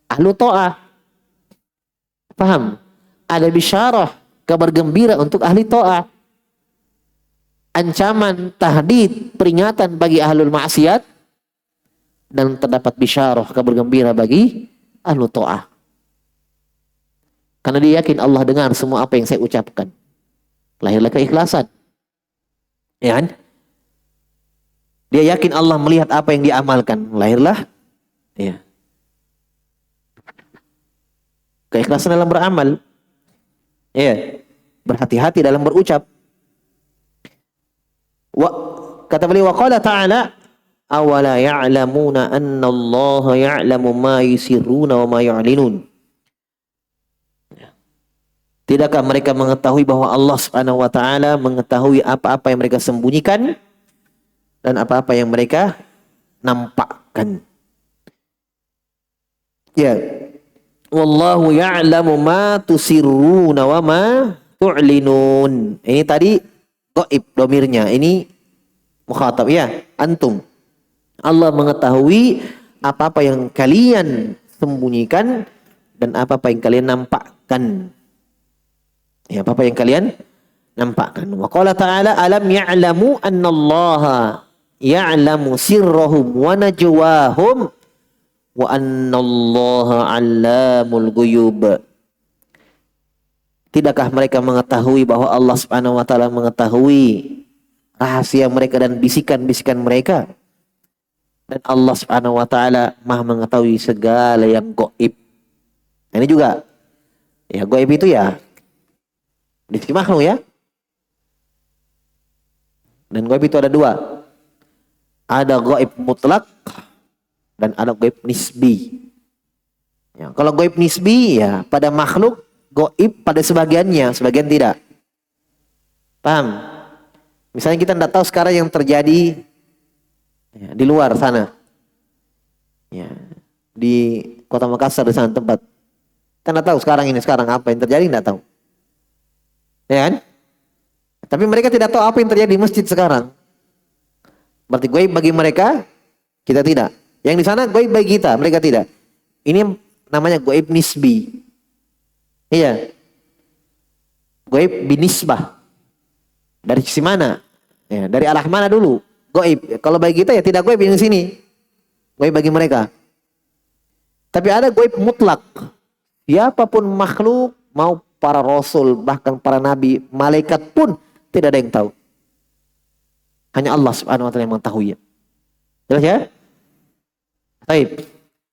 [SPEAKER 1] ahlu ta'ah. Paham? Ada bisyarah, kabar gembira untuk ahli ta'ah. Ancaman, tahdid, peringatan bagi ahlul maksiat. Dan terdapat bisyarah, kabar gembira bagi ahlu ta'ah. Karena dia yakin Allah dengar semua apa yang saya ucapkan. Lahirlah keikhlasan. Ya kan? Dia yakin Allah melihat apa yang dia amalkan. Lahirlah ya, keikhlasan dalam beramal. Ya, berhati-hati dalam berucap. Kata beliau, wa qala ta'ala, awala ya'lamuna anna Allah ya'lamu ma yusirruna wa ma yu'linun. Tidakkah mereka mengetahui bahwa Allah Subhanahu wa taala mengetahui apa-apa yang mereka sembunyikan dan apa-apa yang mereka nampakkan. Ya. Wallahu ya'lamu ma tusirruna wa ma tu'linun. Ini tadi gaib domirnya. Ini mukhatab ya, antum. Allah mengetahui apa-apa yang kalian sembunyikan dan apa-apa yang kalian nampakkan. Ya, apa-apa yang kalian nampakkan. Wa qala ta'ala alam ya'lamu annallaha ya'lamu sirrahum wa najwahum wa annallaha 'allamul ghuyub. Tidakkah mereka mengetahui bahwa Allah Subhanahu wa taala mengetahui rahasia mereka dan bisikan-bisikan mereka? Dan Allah Subhanahu wa taala Maha mengetahui segala yang gaib. Ini juga ya, gaib itu ya di sisi makhluk ya. Dan gaib itu ada dua. Ada gaib mutlak dan ada gaib nisbi. Ya, kalau gaib nisbi ya pada makhluk, gaib pada sebagiannya, sebagian tidak. Paham? Misalnya kita tidak tahu sekarang yang terjadi ya, di luar sana. Ya, di Kota Makassar di sana tempat. Kita tidak tahu sekarang apa yang terjadi, tidak tahu. Ya kan? Tapi mereka tidak tahu apa yang terjadi di masjid sekarang. Berarti gaib bagi mereka, kita tidak. Yang di sana gaib bagi kita, mereka tidak. Ini namanya gaib nisbi. Iya. Gaib binisbah. Dari sisi mana? Ya, dari arah mana dulu? Gaib. Kalau bagi kita ya tidak gaib yang di sini. Gaib bagi mereka. Tapi ada gaib mutlak. Siapapun makhluk, mau para rasul, bahkan para nabi, malaikat pun tidak ada yang tahu. Hanya Allah Subhanahu wa taala yang mengetahui. Jelas ya? Baik.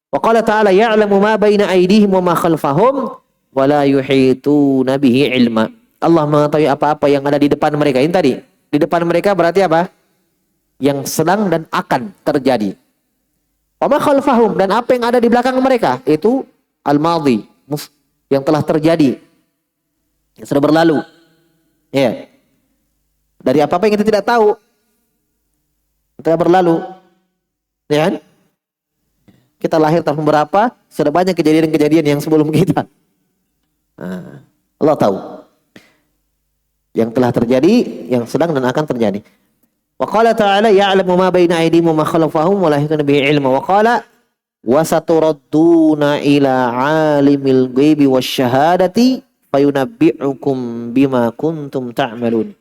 [SPEAKER 1] Wa qala ta'ala ya'lamu ma baina aydihim wa ma khalfahum wa la yuhituna bihi ilma. Allah mengetahui apa-apa yang ada di depan mereka. Ini tadi, di depan mereka berarti apa? Yang sedang dan akan terjadi. Wa ma khalfahum, dan apa yang ada di belakang mereka itu al-madhi, yang telah terjadi, yang sudah berlalu. Ya. Dari apa-apa yang kita tidak tahu, telah berlalu. Ya kan? Kita lahir tahun berapa, sudah banyak kejadian-kejadian yang sebelum kita. Nah, Allah tahu yang telah terjadi, yang sedang dan akan terjadi. Wa qala ta'ala ya'lamu ma baina aydihim wa ma khalfahum wa la yuhituna bihi ilma. Wa qala wa saturadduna ila 'alimil ghaibi wasyahadati fayunabbi'ukum bima kuntum ta'malun.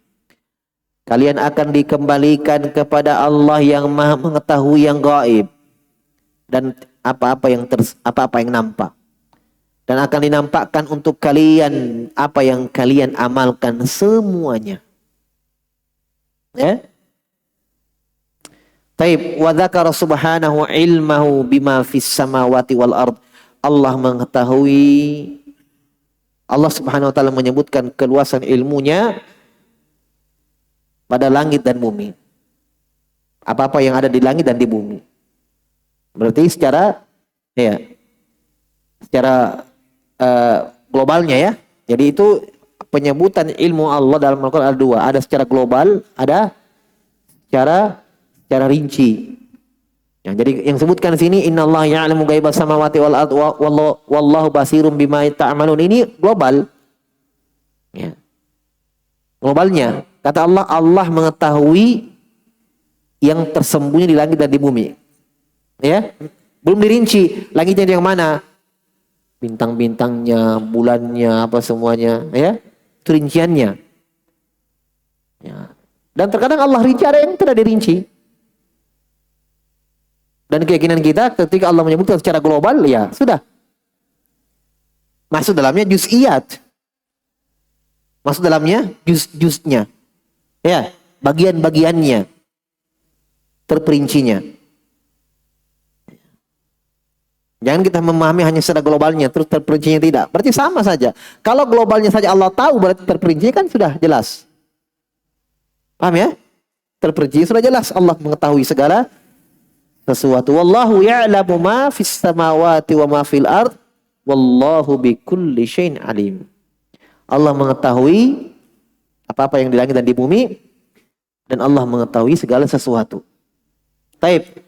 [SPEAKER 1] Kalian akan dikembalikan kepada Allah yang Maha mengetahui yang gaib dan apa-apa yang nampak. Dan akan dinampakkan untuk kalian apa yang kalian amalkan semuanya. Ya? Taib wa dzakara subhanahu ilmahu bima fis samawati wal ard. Allah mengetahui, Allah Subhanahu wa taala menyebutkan keluasan ilmunya pada langit dan bumi. Apa-apa yang ada di langit dan di bumi. Berarti secara globalnya ya. Jadi itu penyebutan ilmu Allah dalam Al-Quran ada dua. Ada secara global, ada secara rinci. Jadi yang sebutkan di sini innallaha ya'lamu ghaibas samawati wal ardh wallahu basirum bima ta'malun, ini global. Ya. Globalnya kata Allah, Allah mengetahui yang tersembunyi di langit dan di bumi. Ya. Belum dirinci langitnya yang mana, bintang-bintangnya, bulannya, apa semuanya, ya. Itu rinciannya. Ya. Dan terkadang Allah rinci, ada yang tidak dirinci. Dan keyakinan kita ketika Allah menyebutkan secara global, ya sudah. Masuk dalamnya juz'iyat. Masuk dalamnya juz-juznya. Ya, bagian-bagiannya. Terperincinya. Jangan kita memahami hanya secara globalnya, terus terperincinya tidak. Berarti sama saja. Kalau globalnya saja Allah tahu, berarti terperinci kan sudah jelas. Paham ya? Terperinci sudah jelas. Allah mengetahui segala sesuatu. Wallahu ya'lamu ma fis samawati wa ma fil ard wallahu bikulli syai'in alim. Allah mengetahui apa-apa yang di langit dan di bumi, dan Allah mengetahui segala sesuatu. Taib.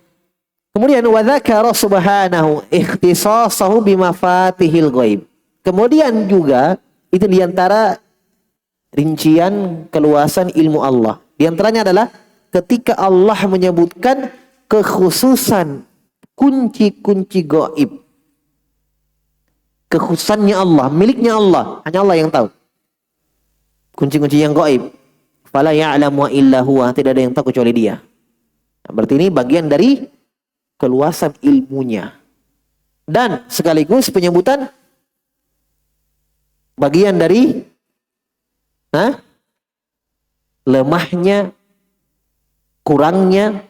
[SPEAKER 1] Kemudian wa dzakara subhanahu ikhtisasahu bimafatihil ghaib. Kemudian juga itu diantara rincian keluasan ilmu Allah. Di antaranya adalah ketika Allah menyebutkan kekhususan kunci-kunci gaib. Kekhususannya Allah, miliknya Allah, hanya Allah yang tahu. Kunci-kunci yang gaib. Fala ya'lamu illa huwa, tidak ada yang tahu kecuali Dia. Nah, berarti ini bagian dari keluasan ilmunya. Dan sekaligus penyebutan bagian dari lemahnya, kurangnya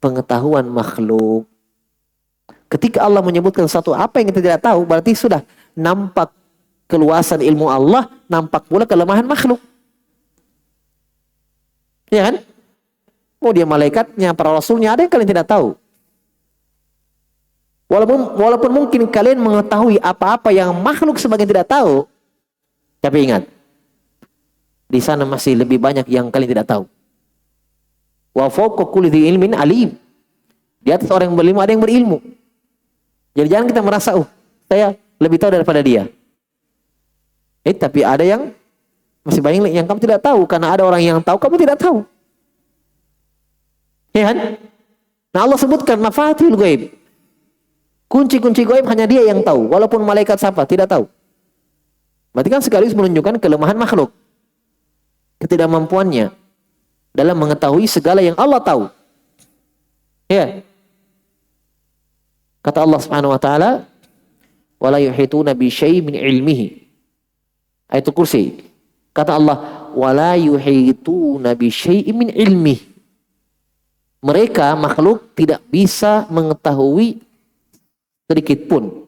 [SPEAKER 1] pengetahuan makhluk. Ketika Allah menyebutkan satu apa yang kita tidak tahu, berarti sudah nampak keluasan ilmu Allah, nampak pula kelemahan makhluk. Ya kan? Oh, dia malaikatnya, para rasulnya, ada yang kalian tidak tahu. Walaupun mungkin kalian mengetahui apa-apa yang makhluk sebagian tidak tahu, tapi ingat, di sana masih lebih banyak yang kalian tidak tahu. Wa fawqa kulli dzi ilmin alim. Di atas orang yang berilmu ada yang berilmu. Jadi jangan kita merasa, saya lebih tahu daripada dia. Tapi ada yang masih banyak yang kamu tidak tahu, karena ada orang yang tahu kamu tidak tahu. Ya kan? Nah, Allah sebutkan mafatihul ghaib. Kunci-kunci gaib hanya Dia yang tahu, walaupun malaikat siapa tidak tahu. Berarti kan sekaligus menunjukkan kelemahan makhluk, ketidakmampuannya dalam mengetahui segala yang Allah tahu. Ya. Kata Allah Subhanahu wa taala, "Wala yuhituna bi syai'in min ilmihi." Ayat Kursi. Kata Allah, "Wala yuhituna bi syai'in min ilmihi." Mereka makhluk tidak bisa mengetahui sedikit pun,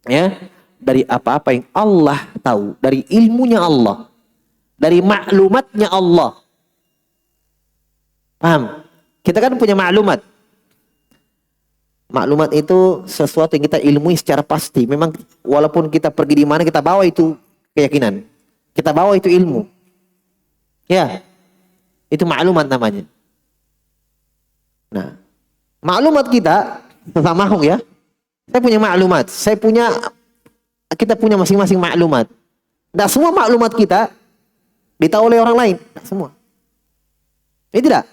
[SPEAKER 1] ya, dari apa-apa yang Allah tahu, dari ilmunya Allah, dari maklumatnya Allah. Paham? Kita kan punya maklumat. Maklumat itu sesuatu yang kita ilmui secara pasti. Memang walaupun kita pergi di mana, kita bawa itu keyakinan. Kita bawa itu ilmu. Ya. Itu maklumat namanya. Nah, maklumat kita tentang makhluk, ya. Saya punya maklumat. Kita punya masing-masing maklumat. Tidak semua maklumat kita ditahu oleh orang lain. Tidak semua. Ini tidak.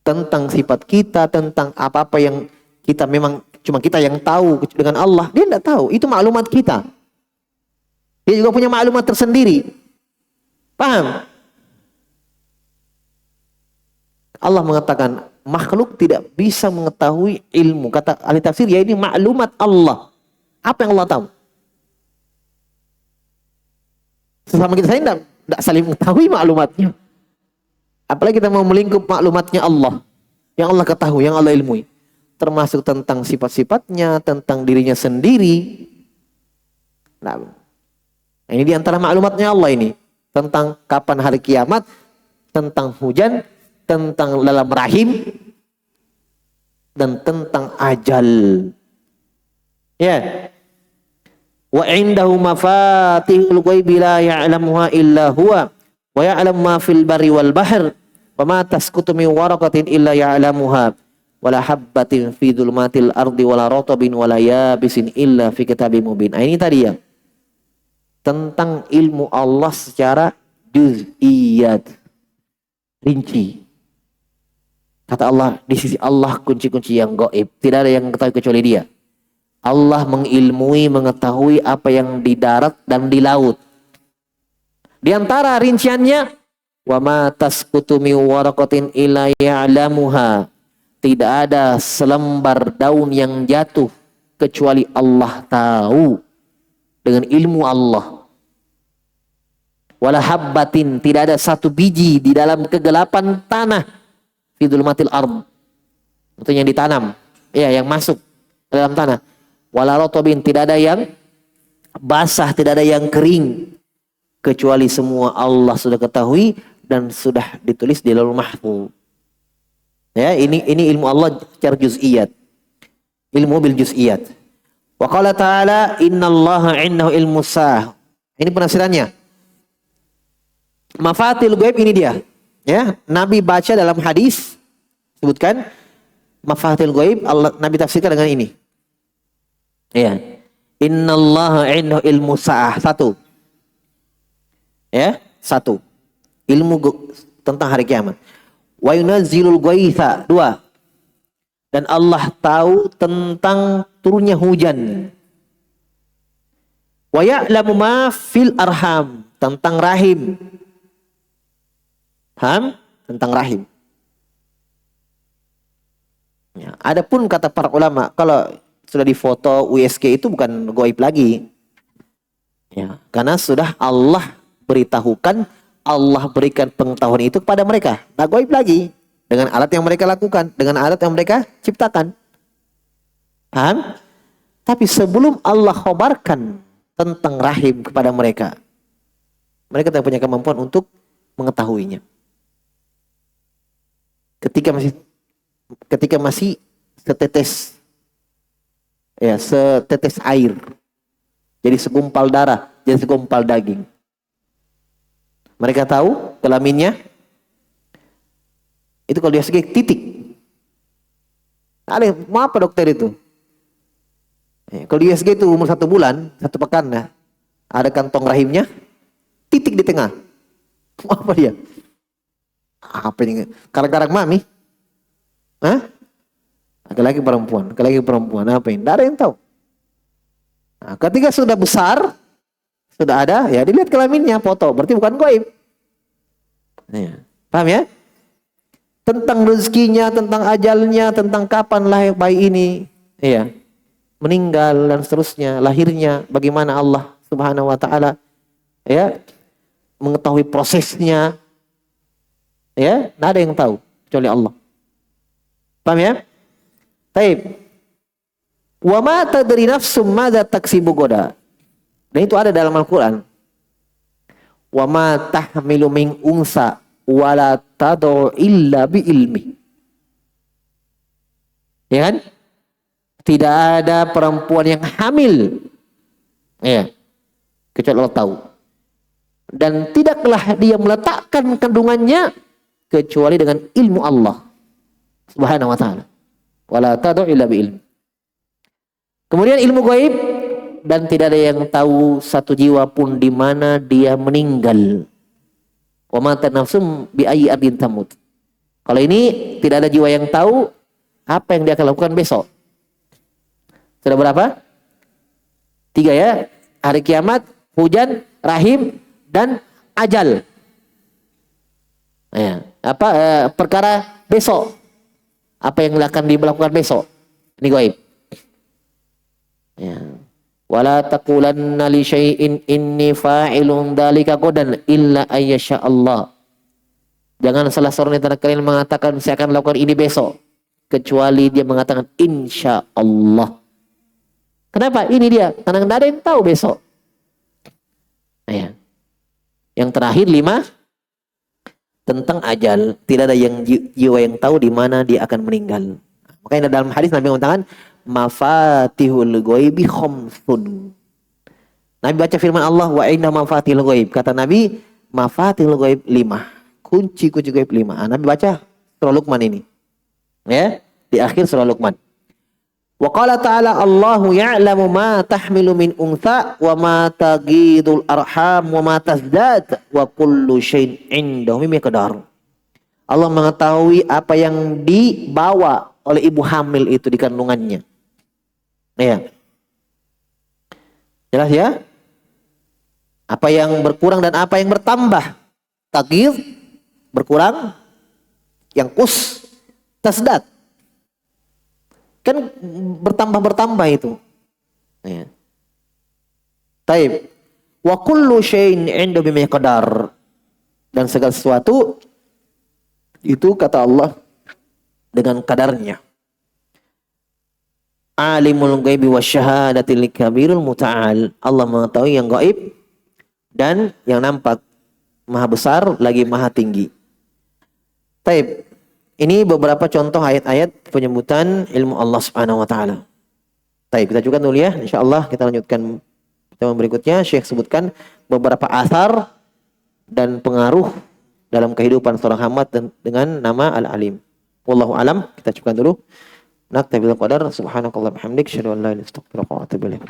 [SPEAKER 1] Tentang sifat kita, tentang apa-apa yang kita memang cuma kita yang tahu dengan Allah, dia tidak tahu. Itu maklumat kita. Dia juga punya maklumat tersendiri. Paham? Allah mengatakan makhluk tidak bisa mengetahui ilmu. Kata ahli tafsir, ya ini maklumat Allah. Apa yang Allah tahu? Sesama kita saya tidak saling mengetahui maklumatnya. Apalagi kita mau melingkup maklumatnya Allah, yang Allah ketahui, yang Allah ilmui, termasuk tentang sifat-sifatnya, tentang dirinya sendiri. Nah, ini diantara maklumatnya Allah ini, tentang kapan hari kiamat, tentang hujan, tentang dalam rahim, dan tentang ajal. Ya. Wa indahu mafatihul ghaibi la ya'lamuha illa huwa wa ya'lamu ma fil barri wal bahr wa ma tasqutu min waraqatin illa ya'lamuha wala habbatin fi dhulumatil ardi wala ratabin wala yabisin illa fi kitabim mubin. Ini tadi ya, tentang ilmu Allah secara juz'iyat, rinci. Kata Allah, di sisi Allah kunci-kunci yang gaib, tidak ada yang ketahui kecuali Dia. Allah mengilmui, mengetahui apa yang di darat dan di laut. Di antara rinciannya, wa ma tasqutu min waraqatin illa ya'lamuha. Tidak ada selembar daun yang jatuh kecuali Allah tahu dengan ilmu Allah. Wala habbatin, tidak ada satu biji di dalam kegelapan tanah, fi dhulumatil ard, itu yang ditanam, ya, yang masuk ke dalam tanah. Wala ratabin, tidak ada yang basah, tidak ada yang kering, kecuali semua Allah sudah ketahui dan sudah ditulis di Lauhul Mahfuz. Ya, ini ilmu Allah secara juz'iyat. Ilmu bil juz'iyat. Wa qala ta'ala innallaha 'indahu ilmu sa'ah. Ini penafsirannya. Mafatil ghaib ini dia. Ya, Nabi baca dalam hadis sebutkan mafatil ghaib, Allah Nabi tafsirkan dengan ini. Ya. Innallaha 'indahu ilmu sa'ah. Satu. Ya, satu. Ilmu tentang hari kiamat. Wa yunazzilul ghaitha. Dua. Dan Allah tahu tentang turunnya hujan. Wa ya'lamu ma fil arham. Tentang rahim. Paham? Tentang rahim. Ya, adapun kata para ulama, kalau sudah difoto USG itu bukan gaib lagi. Ya, karena sudah Allah beritahukan, Allah berikan pengetahuan itu kepada mereka. Nah, gaib lagi dengan alat yang mereka lakukan, dengan alat yang mereka ciptakan. Paham? Tapi sebelum Allah khabarkan tentang rahim kepada mereka, mereka tidak punya kemampuan untuk mengetahuinya. Ketika masih setetes, ya, setetes air, jadi segumpal darah, jadi segumpal daging. Mereka tahu kelaminnya itu kalau dia segini titik. Ada, mau apa dokter itu? Ya, kalau dia segini itu umur 1 bulan, 1 pekan, nah, ada kantong rahimnya, titik di tengah. Mau apa dia? Apa ini? Karak-karak mami? Hah? Laki-laki perempuan, apa ini? Tidak ada yang tahu. Nah, ketika sudah besar, sudah ada, ya dilihat kelaminnya, foto, berarti bukan gaib. Ya. Paham ya? Tentang rezekinya, tentang ajalnya, tentang kapan lahir bayi ini, ya, meninggal dan seterusnya, lahirnya, bagaimana Allah Subhanahu Wa Taala, ya, mengetahui prosesnya, ya, tidak ada yang tahu kecuali Allah. Paham ya? Taib. Wa ma tadri nafsum madza taksibu goda. Dan itu ada dalam Al-Quran. Wa ma tahmilu min unsa wala tad'u illa bi ilmi. Ya kan? Tidak ada perempuan yang hamil, ya, kecuali Allah tahu. Dan tidaklah dia meletakkan kandungannya kecuali dengan ilmu Allah Subhanahu wa ta'ala. Wala tad'u illa bi ilmi. Kemudian ilmu gaib, dan tidak ada yang tahu satu jiwa pun di mana dia meninggal. Wa ma tanafsum bi ayyi ardin tamut. Kalau ini tidak ada jiwa yang tahu apa yang dia akan lakukan besok. Sudah berapa? 3 ya. Hari kiamat, hujan, rahim, dan ajal. Ya. Perkara besok. Apa yang akan dilakukan besok? Ini gaib. Ya. Wala taqulanna li syai'in inni fa'ilun dzalika qadan illa ayyasha Allah. Jangan salah seorang di antara kalian mengatakan saya akan lakukan ini besok kecuali dia mengatakan insya Allah. Kenapa? Ini dia, karena tidak ada yang tahu besok. Ya. Yang terakhir 5 tentang ajal, tidak ada yang jiwa yang tahu di mana dia akan meninggal. Makanya dalam hadis Nabi mengatakan mafatihul ghaibi khamsun. Nabi baca firman Allah, wa inna mafatihul ghaib. Kata Nabi, mafatihul ghaib 5. Kunci-kunci ghaib 5. Nabi baca surah Luqman ini. Ya, di akhir surah Luqman. Wa qala ta'ala Allahu ya'lamu ma tahmilu min untha wa ma tagidul arham wa ma tazdad wa kullu syai'in 'indahu miqdar. Allah mengetahui apa yang dibawa oleh ibu hamil itu di kandungannya. Ya. Jelas ya? Apa yang berkurang dan apa yang bertambah. Tagid berkurang, yang kus tasdad. Kan bertambah itu. Ya. Taib. Wa kullu syai'in 'indahu bimiqdar. Dan segala sesuatu itu kata Allah dengan kadarnya. Alimul ghaibi wasyahadatil kabirul muta'al. Allah mengetahui yang gaib dan yang nampak. Maha besar lagi maha tinggi. Taib. Ini beberapa contoh ayat-ayat penyebutan ilmu Allah Subhanahu wa taala. Baik, kita juga dulu ya. Insyaallah kita lanjutkan pertemuan berikutnya. Syekh sebutkan beberapa asar dan pengaruh dalam kehidupan seorang hamba dengan nama Al-Alim. Wallahu alam. Kita cukupkan dulu. Naktabil qadar. Subhanakallah bihamdik. Asyhadu an la ilaha illa anta astaghfiruka wa atubu ilaik.